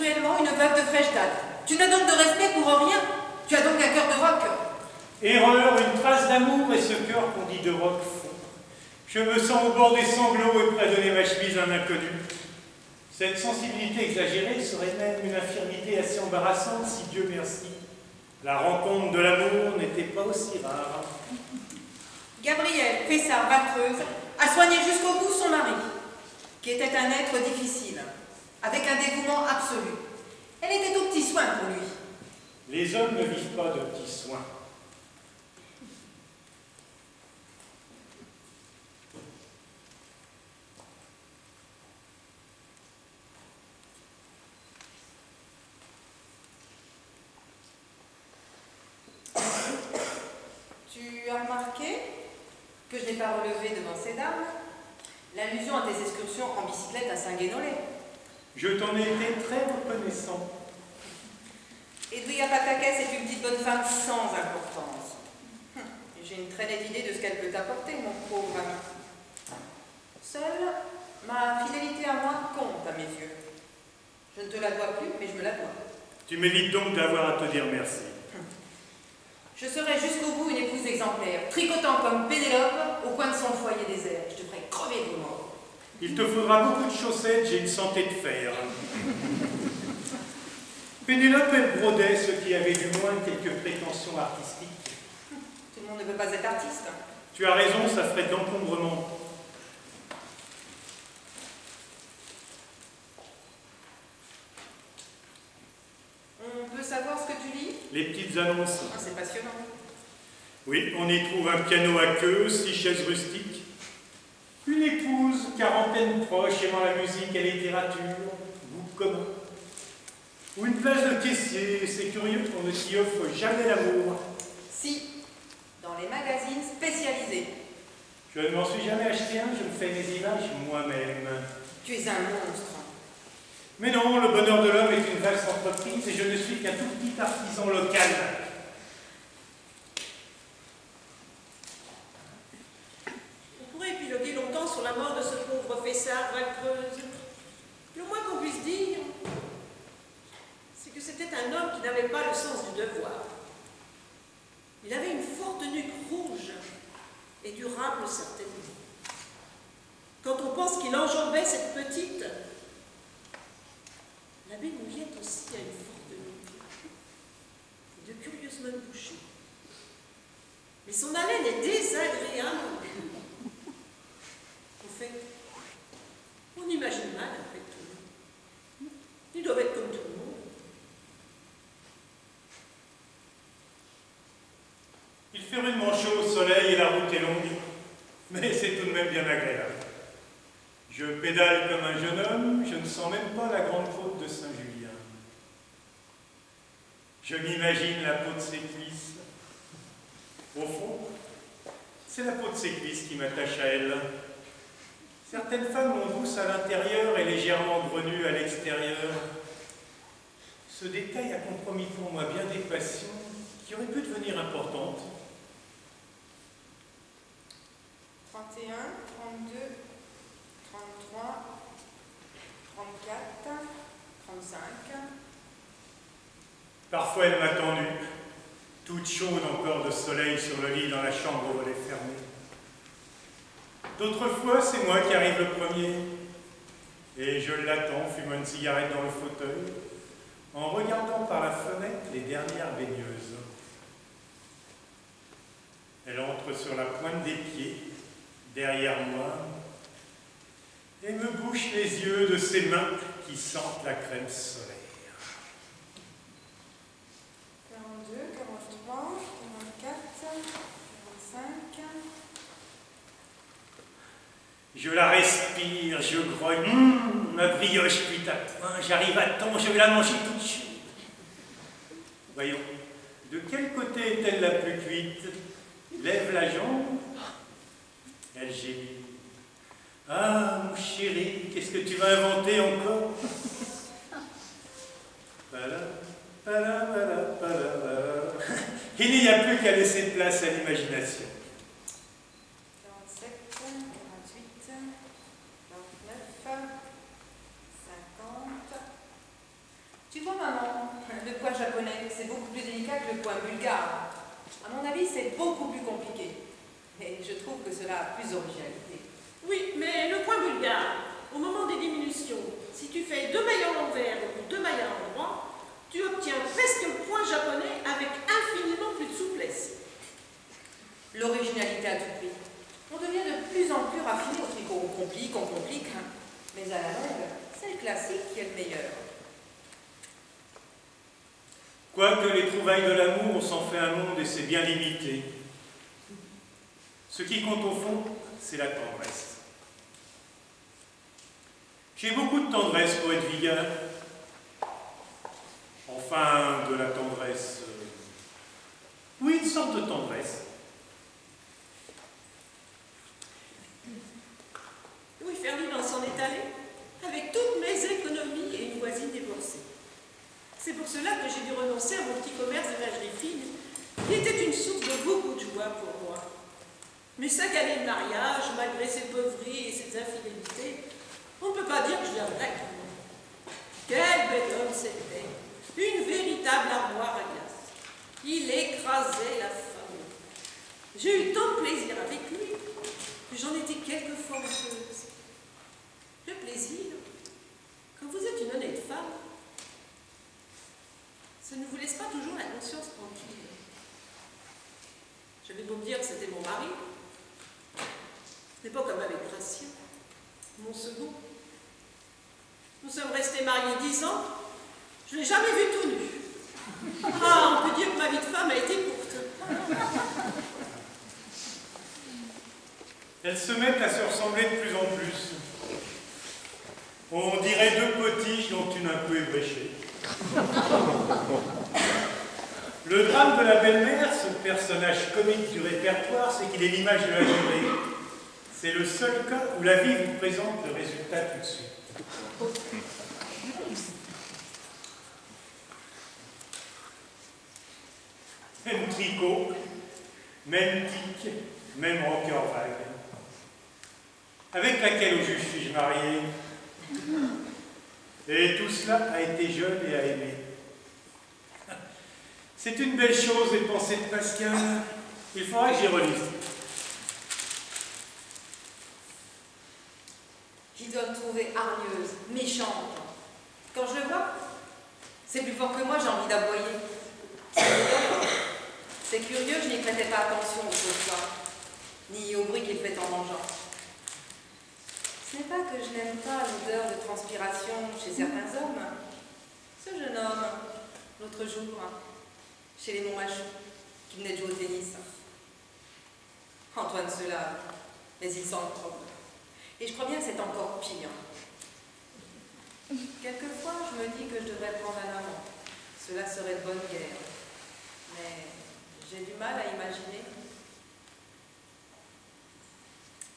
cruellement une veuve de fraîche date. Tu n'as donc de respect pour rien. Tu as donc un cœur de roc. Erreur, une trace d'amour et ce cœur qu'on dit de roc fond. Je me sens au bord des sanglots et prêt à donner ma chemise à un inconnu. Cette sensibilité exagérée serait même une infirmité assez embarrassante si, Dieu merci, la rencontre de l'amour n'était pas aussi rare. Gabrielle Fessard-Valcreuse a soigné jusqu'au bout son mari, qui était un être difficile, avec un dévouement absolu. Elle était aux petits soins pour lui. Les hommes ne vivent pas de petits soins. Tu as remarqué que je n'ai pas relevé devant ces dames l'allusion à tes excursions en bicyclette à Saint-Guénolé. Je t'en ai été très reconnaissant. Edwige Pataquès est une petite bonne femme sans importance. J'ai une très nette idée de ce qu'elle peut t'apporter, mon pauvre ami. Seule, ma fidélité à moi compte à mes yeux. Je ne te la dois plus, mais je me la dois. Tu m'évites donc d'avoir à te dire merci. Je serai jusqu'au bout une épouse exemplaire, tricotant comme Pénélope au coin de son foyer désert. Je te ferai crever de mort. Il te faudra beaucoup de chaussettes, j'ai une santé de fer. Pénélope, elle brodait ceux qui avaient du moins quelques prétentions artistiques. Tout le monde ne peut pas être artiste. Tu as raison, ça ferait de l'encombrement. On peut savoir ce que tu lis? Les petites annonces. Ah, c'est passionnant. Oui, on y trouve un piano à queue, 6 chaises rustiques, une épouse, quarantaine proche, aimant la musique et la littérature, goût commun. Ou une place de caissier, c'est curieux qu'on ne s'y offre jamais l'amour. Si, dans les magazines spécialisés. Je ne m'en suis jamais acheté un, je me fais mes images moi-même. Tu es un monstre. Mais non, le bonheur de l'homme est une vaste entreprise et je ne suis qu'un tout petit artisan local. On pourrait épiloguer longtemps sur la mort de ce pauvre Fessard-Valcreuse. Le moins qu'on puisse dire, c'est que c'était un homme qui n'avait pas le sens du devoir. Il avait une forte nuque rouge et durable certainement. Quand on pense qu'il enjambait cette petite, l'abbé Mouillette aussi a une forte nuque et de curieuses mains bouchées. Mais son haleine est désagréable. En fait, on imagine mal après tout. Ils doivent être comme tout le monde. Il fait rudement chaud au soleil et la route est longue, mais c'est tout de même bien agréable. Je pédale comme un jeune homme, je ne sens même pas la grande côte de Saint-Julien. Je m'imagine la peau de ses cuisses. Au fond, c'est la peau de ses cuisses qui m'attache à elle. Certaines femmes ont douce à l'intérieur et légèrement grenue à l'extérieur. Ce détail a compromis pour moi bien des passions qui auraient pu devenir importantes. 31, 32, 33, 34, 35. Parfois elle m'a tendue, toute chaude encore de soleil sur le lit dans la chambre aux volets fermés. D'autres fois, c'est moi qui arrive le premier, et je l'attends, fumant une cigarette dans le fauteuil, en regardant par la fenêtre les dernières baigneuses. Elle entre sur la pointe des pieds, derrière moi, et me bouche les yeux de ses mains qui sentent la crème solaire. 42, 43, 44, 45. Je la respire, je grogne. Ma brioche cuite à point, j'arrive à temps, je vais la manger toute chaude. Voyons, de quel côté est-elle la plus cuite? Lève la jambe. Elle gémit. Ah, mon chéri, qu'est-ce que tu vas inventer encore? Il n'y a plus qu'à laisser place à l'imagination. 47, 48, 49, 50. japonais, c'est beaucoup plus délicat que le point bulgare. À mon avis, c'est beaucoup plus compliqué. Mais je trouve que cela a plus d'originalité. Oui, mais le point bulgare, au moment des diminutions, si tu fais 2 mailles à l'envers ou 2 mailles à l'endroit, tu obtiens presque le point japonais avec infiniment plus de souplesse. L'originalité à tout prix. On devient de plus en plus raffiné au tricot. On complique, hein. Mais à la longue, c'est le classique qui est le meilleur. Quoique les trouvailles de l'amour s'en fait un monde et c'est bien limité. Ce qui compte au fond, c'est la tendresse. J'ai beaucoup de tendresse pour Edwige. Enfin, de la tendresse. Oui, une sorte de tendresse. Oui, Ferdinand s'en est allé, avec toutes mes économies et une voisine divorcée. C'est pour cela que j'ai dû renoncer à mon petit commerce de lingerie fine, qui était une source de beaucoup de joie pour moi. Mais 5 années de mariage, malgré ses pauveries et ses infidélités, on ne peut pas dire que je la regrette. Quel bel homme c'était! Une véritable armoire à glace. Il écrasait la famille. J'ai eu tant de plaisir avec lui que j'en étais quelquefois honteuse. Le plaisir, quand vous êtes une honnête femme, ça ne vous laisse pas toujours la conscience tranquille. J'avais beau me dire que c'était mon mari, ce n'est pas comme avec Gratien, mon second. Nous sommes restés mariés 10 ans, je ne l'ai jamais vu tout nu. Ah, on peut dire que ma vie de femme a été courte. Elles se mettent à se ressembler de plus en plus. On dirait 2 potiches dont une un peu ébréchée. Le drame de la belle-mère, ce personnage comique du répertoire, c'est qu'il est l'image de la jurée. C'est le seul cas où la vie vous présente le résultat tout de suite. Même tricot, même tic, même rocker vague. Avec laquelle au juge suis-je marié? Et tout cela a été jeune et a aimé. C'est une belle chose, les pensées de Pascal. Il faudra que j'y relise. Qui doit me trouver hargneuse, méchante. Quand je le vois, c'est plus fort que moi, j'ai envie d'aboyer. C'est curieux, je n'y prêtais pas attention autrefois, ni au bruit qu'il fait en mangeant. Ce n'est pas que je n'aime pas l'odeur de transpiration chez certains hommes. Ce jeune homme, l'autre jour, chez les Montmachou, qui venait de jouer au tennis. Antoine se lave, mais il sent le trouble. Et je crois bien que c'est encore pire. Quelquefois, je me dis que je devrais prendre un amant. Cela serait de bonne guerre. Mais j'ai du mal à imaginer.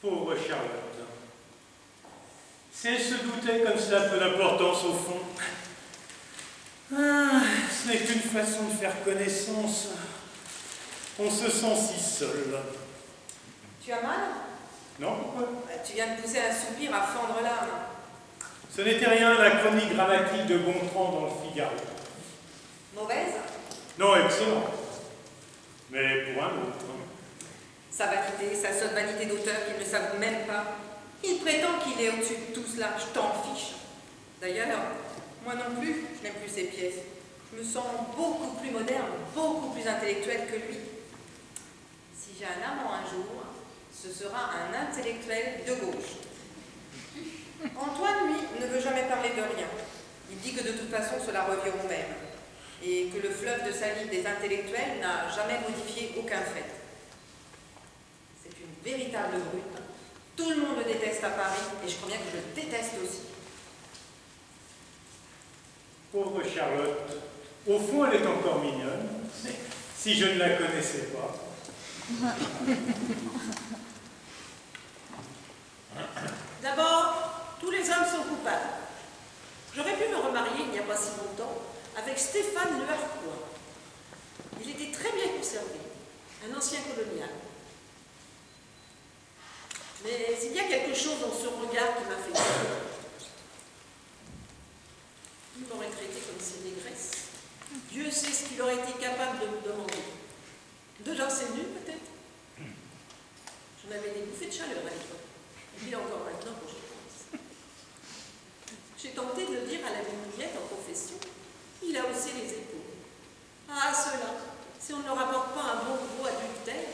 Pauvre Charlotte. Si elle se doutait comme cela peu d'importance au fond. Ah, ce n'est qu'une façon de faire connaissance. On se sent si seul. Tu as mal? Non, pourquoi? Tu viens de pousser un soupir à fendre l'âme. Ce n'était rien, la chronique dramatique de Gontran dans le Figaro. Mauvaise? Non, excellent. Mais pour un autre. Sa vanité, sa sotte vanité d'auteur qu'il ne s'avoue même pas. Il prétend qu'il est au-dessus de tout cela, je t'en fiche. D'ailleurs, moi non plus, je n'aime plus ses pièces. Je me sens beaucoup plus moderne, beaucoup plus intellectuelle que lui. Si j'ai un amant un jour, ce sera un intellectuel de gauche. Antoine, lui, ne veut jamais parler de rien. Il dit que de toute façon, cela revient au même. Et que le fleuve de salive des intellectuels n'a jamais modifié aucun fait. C'est une véritable brute. Tout le monde le déteste à Paris, et je crois bien que je le déteste aussi. Pauvre Charlotte. Au fond, elle est encore mignonne, si je ne la connaissais pas. D'abord, tous les hommes sont coupables. J'aurais pu me remarier il n'y a pas si longtemps avec Stéphane Le Harcourt. Il était très bien conservé, un ancien colonial. Mais il y a quelque chose dans son regard qui m'a fait peur. Il m'aurait traité comme ses négresses. Dieu sait danser nu, peut-être? J'en avais des bouffées de chaleur à l'époque. Et puis encore maintenant quand j'y pense. J'ai tenté de le dire à la Mignonnette en confession. Il a haussé les épaules. Ah, cela, si on ne leur apporte pas un bon gros adultère.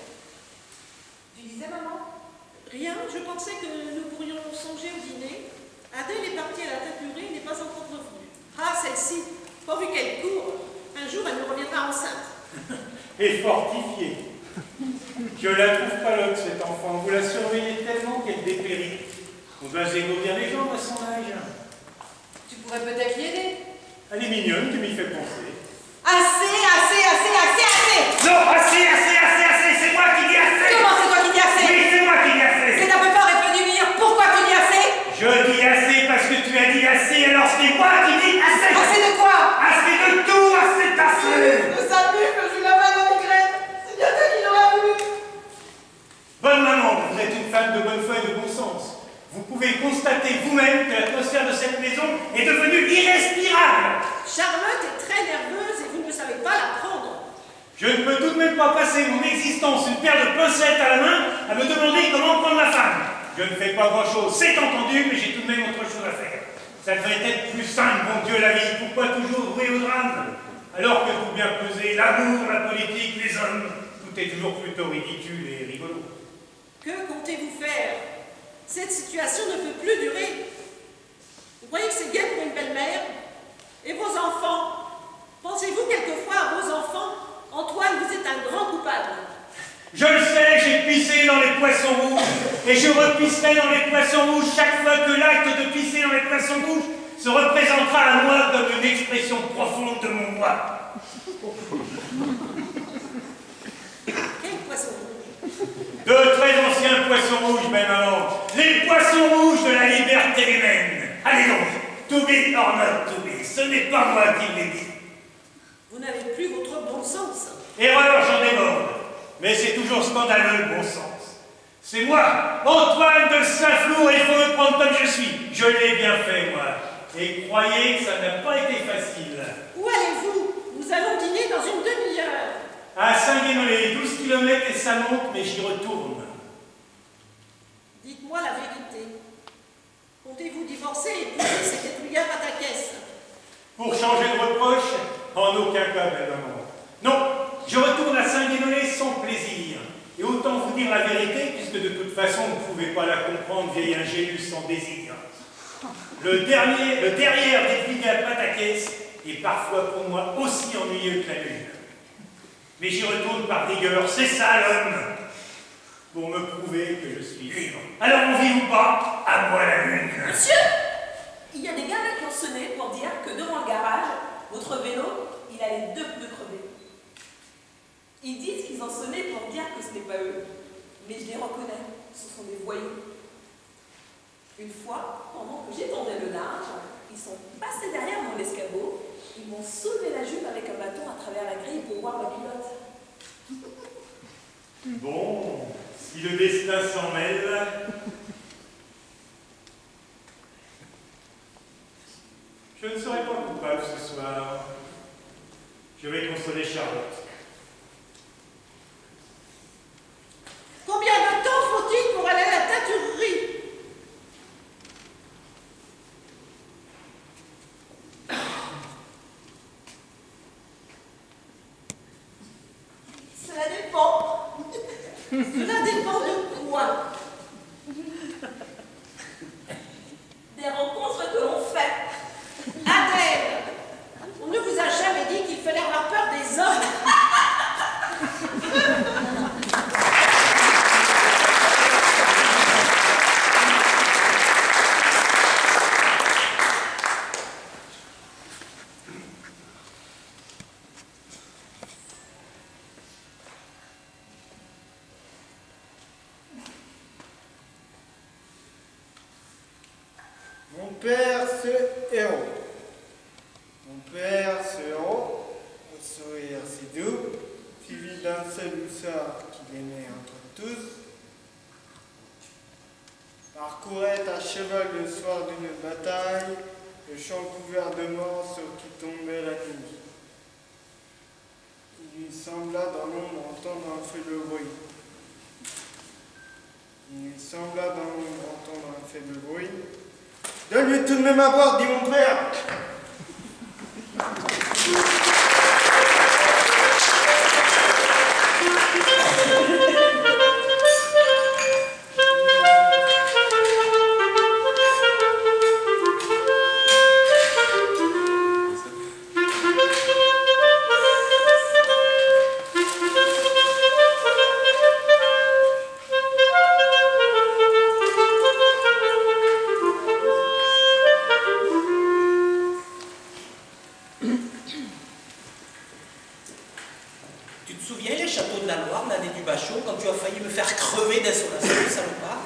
Tu disais, maman? Rien, je pensais que nous pourrions songer au dîner. Adèle est partie à la tapurerie et n'est pas encore revenue. Ah, celle-ci, pourvu qu'elle court, un jour elle nous reviendra enceinte. Et fortifiée. Je la trouve pas l'autre, cette enfant. Vous la surveillez tellement qu'elle dépérit. On doit égorger les gens à son âge. Tu pourrais peut-être l'y aider. Elle est mignonne, tu m'y fais penser. Assez! Non, assez, c'est moi qui dis assez! Comment c'est toi qui dis assez? Oui, c'est moi qui dis assez! C'est un peu fort et peu du dire. Pourquoi tu dis assez? Je dis assez parce que tu as dit assez, alors c'est moi qui dis assez! Assez de quoi? Assez de tout, assez d'assez! Le salut que je la main dans migraine. C'est bien toi qui l'auras voulu. Bonne maman, vous êtes une femme de bonne foi et de bon sens. Vous pouvez constater vous-même que l'atmosphère de cette maison est devenue irrespirable. Charlotte est très nerveuse et vous ne savez pas la prendre. Je ne peux tout de même pas passer mon existence une paire de pincettes à la main à me demander comment prendre ma femme. Je ne fais pas grand-chose, c'est entendu, mais j'ai tout de même autre chose à faire. Ça devrait être plus simple, bon Dieu, la vie. Pourquoi toujours vouer au drame? Alors que pour bien peser l'amour, la politique, les hommes, tout est toujours plutôt ridicule et rigolo. Que comptez-vous faire? Cette situation ne peut plus durer. Vous croyez que c'est gai pour une belle-mère? Et vos enfants? Pensez-vous quelquefois à vos enfants? Antoine, vous êtes un grand coupable. Je le sais, j'ai pissé dans les poissons rouges, et je repisserai dans les poissons rouges chaque fois que l'acte de pisser dans les poissons rouges se représentera à moi comme une expression profonde de mon moi. Quel poisson rouge? De très anciens poissons rouges, belle maman. Les poissons rouges de la liberté humaine. Allez donc, to be or not to be, ce n'est pas moi qui l'ai dit. Vous n'avez plus votre bon sens. Erreur, j'en déborde. Mais c'est toujours scandaleux, le bon sens. C'est moi, Antoine de Saint-Flour, et il faut me prendre comme je suis. Je l'ai bien fait, moi. Et croyez que ça n'a pas été facile. Où allez-vous? Nous allons dîner dans une demi-heure. À Saint-Guénolé, 12 km et ça monte, mais j'y retourne. Dites-moi la vérité. Comptez-vous divorcer et épouser cet étouillard à ta caisse? Pour changer de reproche, en aucun cas, belle maman. Non, je retourne à Saint-Guénolé sans plaisir. Et autant vous dire la vérité, puisque de toute façon, vous ne pouvez pas la comprendre, vieille ingénue sans désir. Le derrière des filles à Pataquès est parfois pour moi aussi ennuyeux que la lune. Mais j'y retourne par rigueur, c'est ça l'homme, pour me prouver que je suis libre. Alors on vit ou pas, à moi la lune. Monsieur, il y a des gars là qui ont sonné pour dire que devant le garage, votre vélo, il a les 2 pneus crevés. Ils disent qu'ils ont sonné pour dire que ce n'est pas eux, mais je les reconnais, ce sont des voyous. Une fois, pendant que j'étendais le large, ils sont passés derrière mon escabeau, ils m'ont soulevé la jupe avec un bâton à travers la grille pour voir la culotte. Bon, si le destin s'en mêle... Je ne serai pas coupable ce soir. Je vais consoler Charlotte. Combien de temps faut-il pour aller à la teinturerie? Cela dépend. Cela dépend de quoi? Des rencontres que l'on fait. Adèle, on ne vous a jamais dit qu'il fallait avoir peur des hommes. Mon père, ce héros. Mon père, ce héros, au sourire si doux, suivi d'un seul douceur qu'il aimait entre tous, parcourait à cheval le soir d'une bataille le champ couvert de morts sur qui tombait la nuit. Il Il lui sembla dans l'ombre entendre un faible bruit. Il lui sembla dans l'ombre entendre un faible bruit. Donne-lui tout de même à boire, dit mon père. Tu te souviens les châteaux de la Loire, l'année du Bachot, quand tu as failli me faire crever d'insolation, salopard?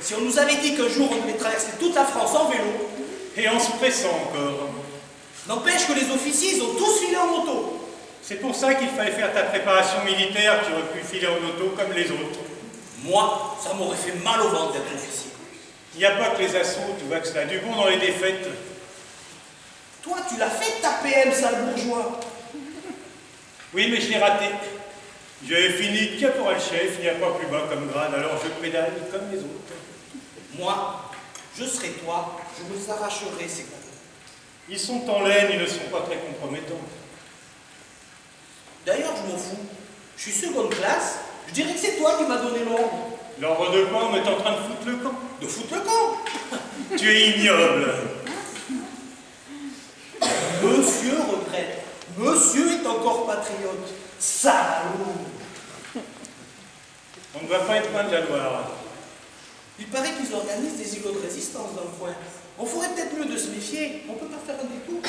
Si on nous avait dit qu'un jour on devait traverser toute la France en vélo, Et en se pressant encore. n'empêche que les officiers, ils ont tous filé en moto. C'est pour ça qu'il fallait faire ta préparation militaire, tu aurais pu filer en auto comme les autres. Moi, ça m'aurait fait mal au ventre d'être officier. Il n'y a pas que les assauts, tu vois que ça a du bon dans les défaites. Toi, tu l'as fait ta PM, sale bourgeois. Oui, mais je l'ai raté. J'avais fini caporal-chef, il n'y a pas plus bas comme grade, alors je pédale comme les autres. Moi, je serais toi, je vous arracherai ces gars. Ils sont en laine, ils ne sont pas très compromettants. D'ailleurs, je m'en fous. Je suis seconde classe, je dirais que c'est toi qui m'as donné l'ordre. L'ordre de camp est en train de foutre le camp. De foutre le camp. Tu es ignoble. Monsieur regrette. Monsieur est encore patriote. Salaud. On ne va pas être loin de la Loire. Il paraît qu'ils organisent des îlots de résistance dans le coin. On ferait peut-être mieux de se méfier. On peut pas faire un détour.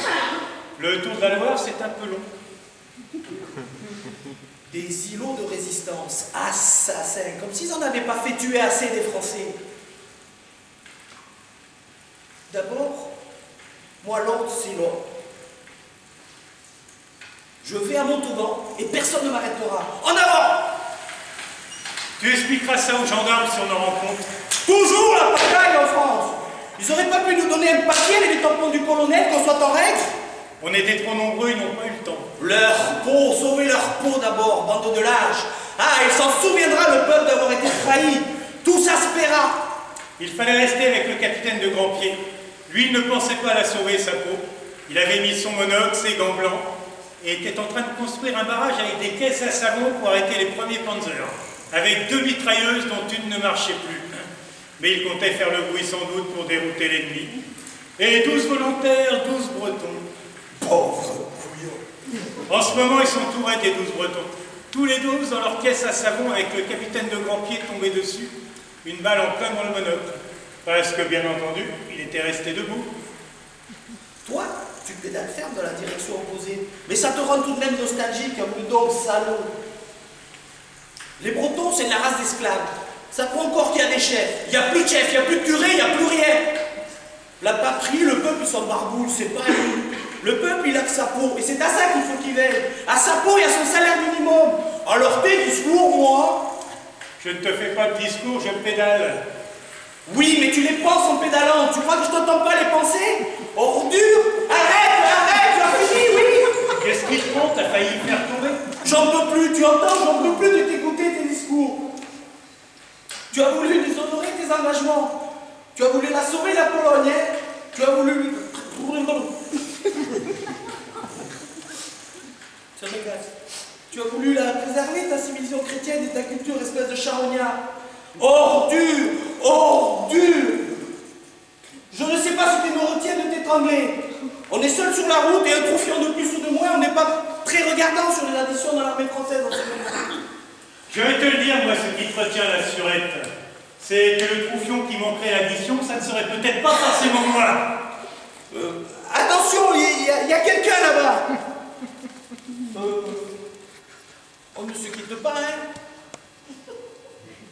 Le tour de la Loire, c'est un peu long. Des îlots de résistance. Assassins. Comme s'ils n'en avaient pas fait tuer assez des Français. D'abord, moi l'ordre, c'est l'ordre. Je vais à Montauban et personne ne m'arrêtera. En avant! Tu expliqueras ça aux gendarmes si on en rencontre. Toujours la pagaille en France! Ils auraient pas pu nous donner un papier avec les tampons du colonel, qu'on soit en règle? On était trop nombreux, ils n'ont pas eu le temps. Leur peau, sauver leur peau d'abord, bande de lâches. Ah, il s'en souviendra le peuple d'avoir été trahi. Tout ça se paiera. Il fallait rester avec le capitaine de Grandpied. Lui, il ne pensait pas à la sauver, sa peau. Il avait mis son monocle, ses gants blancs, et était en train de construire un barrage avec des caisses à savon pour arrêter les premiers panzers, avec 2 mitrailleuses dont une ne marchait plus. Mais il comptait faire le bruit sans doute pour dérouter l'ennemi. Et 12 volontaires, 12 Bretons. Pauvre couillon. En ce moment, ils sont tourés des 12 Bretons. Tous les 12 dans leur caisse à savon avec le capitaine de Grandpied tombé dessus. Une balle en plein dans le monocle. Parce que, bien entendu, il était resté debout. Toi, tu pédales ferme dans la direction opposée. Mais ça te rend tout de même nostalgique, un bulldog salaud. Les Bretons, c'est de la race d'esclaves. Ça prend encore qu'il y a des chefs. Il n'y a plus de chefs, il n'y a plus de curé, il n'y a plus rien. La patrie, le peuple, il s'en barbouille, c'est pas lui. Le peuple, il a que sa peau. Et c'est à ça qu'il faut qu'il veille. À sa peau et à son salaire minimum. Alors tes discours, moi... Je ne te fais pas de discours, je pédale. Oui, mais tu les penses en pédalant. Tu crois que je t'entends pas les penser? Ordure! Arrête, tu as fini, oui! Qu'est-ce qui te prend? T'as failli me faire tomber. J'en peux plus, tu entends? J'en peux plus de t'écouter tes discours. Tu as voulu déshonorer tes engagements. Tu as voulu la sauver, la Pologne. Tu as voulu... Ça m'agace. Tu as voulu la préserver, ta civilisation chrétienne et ta culture, espèce de charognard. Ordure! Ordure! Je ne sais pas si tu me retiens de t'étrangler. On est seul sur la route et un troufion de plus ou de moins, on n'est pas très regardant sur les additions dans l'armée française en ce moment. Je vais te le dire, moi, ce qui te retient la surette. C'est que le troufion qui manquerait l'addition, ça ne serait peut-être pas forcément moi. Attention, il y a quelqu'un là-bas. On ne se quitte pas, hein.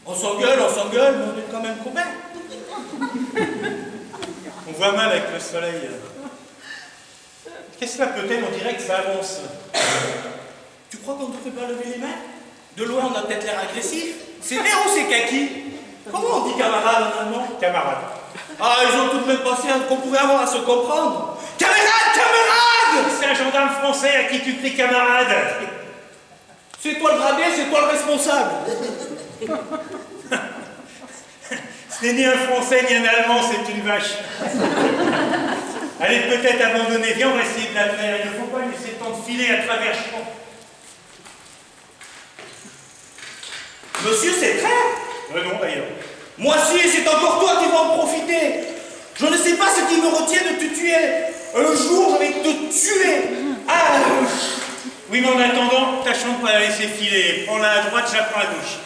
On s'engueule, mais on est quand même copains. On voit mal avec le soleil. Qu'est-ce que cela peut-être? On dirait que ça avance. Tu crois qu'on ne te fait pas lever les mains? De loin, on a peut-être l'air agressif. C'est vert ou c'est kaki? Comment on dit camarade en allemand? Camarade. Ah, ils ont tout de même pensé qu'on pourrait avoir à se comprendre. Camarade, camarade! C'est un gendarme français à qui tu cries camarade. C'est toi le gradé, c'est toi le responsable. Ce n'est ni un Français ni un Allemand, c'est une vache. Elle est peut-être abandonnée. Viens, on va essayer de la traire. Il ne faut pas laisser le temps de filer à travers champs. Monsieur, c'est traire? Non, d'ailleurs. Moi si, et c'est encore toi qui vas en profiter. Je ne sais pas ce qui me retient de te tuer. Un jour, je vais te tuer. Ah. Oui, mais en attendant, tâchons de ne pas la laisser filer. Prends-la à droite, j'apprends à gauche.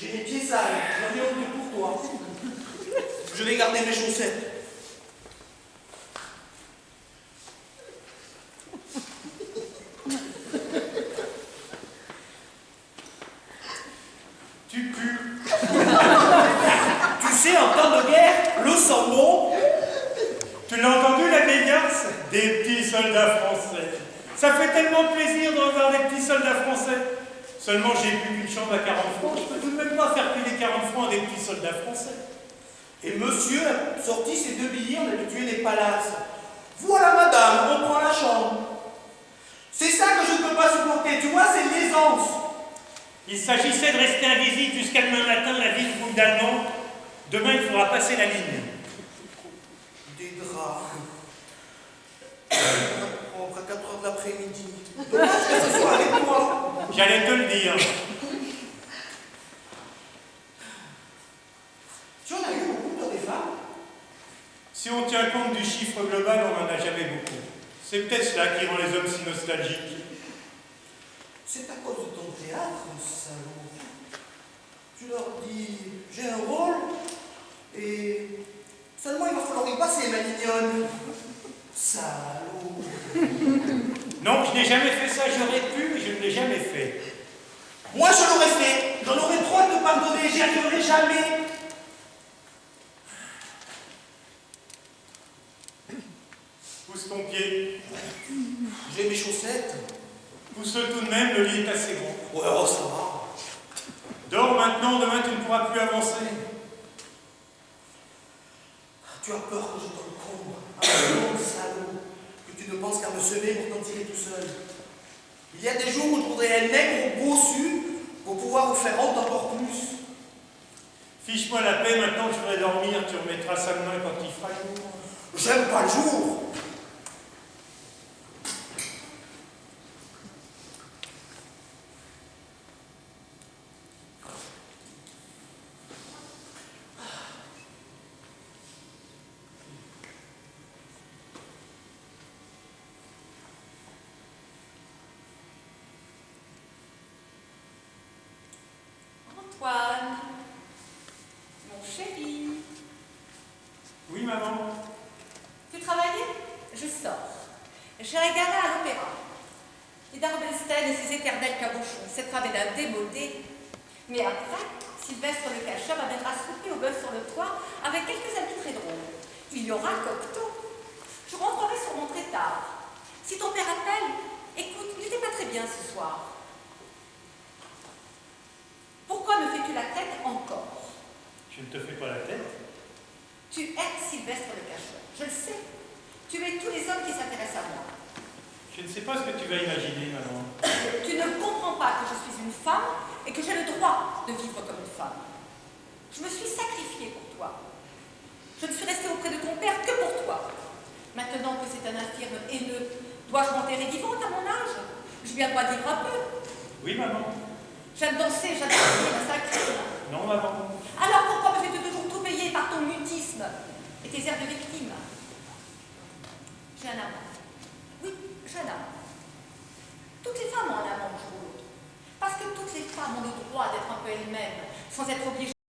J'ai les pieds sales, j'en ai honte pour toi. Je vais garder mes chaussettes. Tu pues. Tu sais, en temps de guerre, le sang bon. Tu l'as entendu, la vieille garce? Des petits soldats français. Ça fait tellement plaisir de revoir des petits soldats français. Seulement, j'ai plus qu'une chambre à 40 francs. Je peux tout de même pas faire payer 40 francs à des petits soldats français. Et monsieur a sorti ses 2 billets en habitué des palaces. Voilà, madame, on prend la chambre. C'est ça que je ne peux pas supporter, tu vois, c'est l'aisance. Il s'agissait de rester invisible jusqu'à demain matin, la ville roule d'allemand. Demain, il faudra passer la ligne. Des draps. Propre à 4 heures de l'après-midi. Dommage que ce soit avec toi. J'allais te le dire. Tu en as eu beaucoup pour des femmes? Si on tient compte du chiffre global, on n'en a jamais beaucoup. C'est peut-être cela qui rend les hommes si nostalgiques. C'est à cause de ton théâtre, salaud. Tu leur dis, j'ai un rôle, et seulement il va falloir y passer, ma mignonne. Salaud. Non, je n'ai jamais fait ça, j'aurais pu, mais je ne l'ai jamais fait. Moi, je l'aurais fait. J'en aurais trop à te pardonner, j'y arriverai jamais. Pousse ton pied. J'ai mes chaussettes. Pousse-le tout de même, le lit est assez grand. Ouais, oh, ça va. Dors maintenant, demain tu ne pourras plus avancer. Tu as peur que je t'encombre. Ah non, salaud. Que tu ne penses qu'à me semer pour t'en tirer tout seul. Il y a des jours où je voudrais un nègre bossu pour pouvoir vous faire honte encore plus. Fiche-moi la paix, maintenant je voudrais dormir, tu remettras ça demain quand il fera jour. J'aime pas le jour. Antoine, mon chéri, Oui, maman. tu travaillais? Je sors. J'ai regardé à l'opéra. Ida Rubinstein et ses éternels cabochons, cette femme est d'un démodé. Mais après, Sylvestre le cacheur m'amènera souper au bœuf sur le toit avec quelques amis très drôles. Il y aura Cocteau. Je rentrerai sur mon très tard. Si ton père appelle, écoute, il n'était pas très bien ce soir. Pourquoi me fais-tu la tête encore? Je ne te fais pas la tête. Tu es Sylvestre le cacheur, je le sais. Tu es tous les hommes qui s'intéressent à moi. Je ne sais pas ce que tu vas imaginer, maman. Tu ne comprends pas que je suis une femme et que j'ai le droit de vivre comme une femme. Je me suis sacrifiée pour toi. Je ne suis restée auprès de ton père que pour toi. Maintenant que c'est un infirme haineux, dois-je m'enterrer vivante à mon âge? Je viens pas vivre un peu. Oui, maman. J'aime danser, j'aime rire, c'est un crime. Non, maman. Alors pourquoi me fais-tu toujours tout payer par ton mutisme et tes airs de victime? J'ai un amant. Oui, j'ai un amant. Toutes les femmes ont un amant un jour ou l'autre. Parce que toutes les femmes ont le droit d'être un peu elles-mêmes, sans être obligées